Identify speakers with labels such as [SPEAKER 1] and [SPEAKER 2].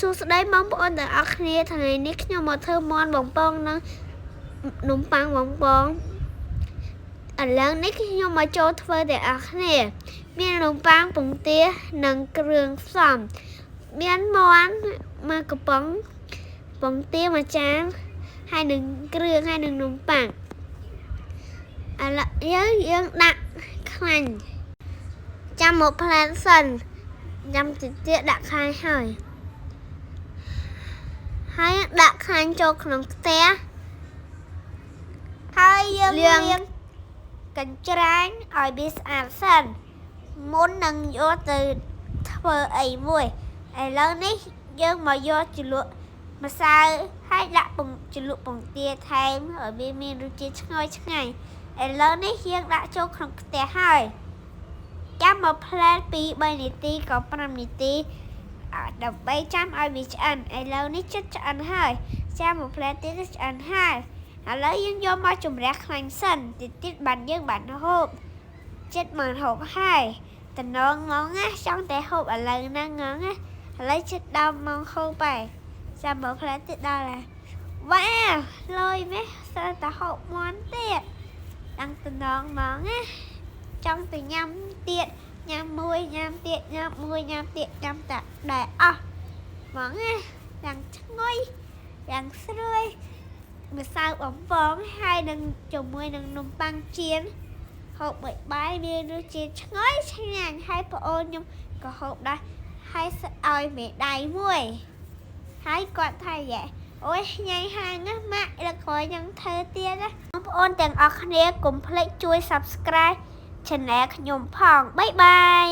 [SPEAKER 1] សួស្តីបងប្អូនទាំងអស់គ្នាថ្ងៃនេះខ្ញុំមកធ្វើមាន់បំពងនិងនំប៉័ងបំពងឥឡូវនេះខ្ញុំមកចូលធ្វើទាំងអស់គ្នាមាននំប៉័ងពងទានិងគ្រឿងផ្សំមានមាន់មួយកំប៉ុងពងទាមួយចានហើយនឹងគ្រឿងហើយនឹងនំប៉័ងឥឡូវយើងដាក់ខ្លាញ់ចាំមកផ្លែសិនញ៉ាំតិចទៀតដាក់ខ្លាញ់ហើយដាក់ខ្លាញ់ចូលក្នុងខ្ទះហើយយើងលាងកញ្ច្រាញឲ្យវាស្អាតសិនមុននឹងយកទៅធ្វើអីមួយឥឡូវនេះយើងមកយកជ្រលក់ម្សៅហើយដាក់ជ្រលក់ពងទាថែមឲ្យវាមានរសជាតិឈ្ងុយឆ្ងាញ់ឥឡូវនេះយើងដាក់ចូលក្នុងខ្ទះហើយចាំមកផ្លែពី3នាទីក៏5នាទីដើម្បីចាំឲ្យវាឆ្អិនឥឡូវនេះជិតឆ្អិនហើយចាំមកផ្លែទៀតឆ្អិនហើយឥឡូវយើងយកមកជំរះខ្លាញ់សិនតិចបានយើងបានហូបចិត្តមកហូបហើយតំណងងណាចង់តែហូបឥឡូវហ្នឹងងណាឥឡូវចិត្តដល់មកហូបហើយចាំមកផ្លែទៀតដល់ហើយវ៉ាវលយម៉េះសើតែហូបមាន់ទៀតដល់តំណងមកណាចង់ទៅញ៉ាំទៀតញ៉ាំមួយញ៉ាំទៀតញ៉ាំមួយញ៉ាំទៀតញ៉ាំតែដែរអស់ហ្មងណាយ៉ាងឈ្ងុយយ៉ាងស្រួយម្សៅបំពងហើយនឹងជាមួយនឹងនំប៉័ងចៀនហូបមួយបាយមានរសជាតិឈ្ងុយឆ្ងាញ់ហើយប្អូនខ្ញុំក៏ហូបដែរហើយឲ្យមេដៃមួយហើយគាត់ថាយ៉ាអូយញ៉ៃហាងណាម៉ាក់លើក្រោយនឹងធ្វើទៀតណាបងប្អូនទាំងអស់គ្នាកុំភ្លេចជួយ Subscribe Channel ខ្ញុំផងបាយបាយ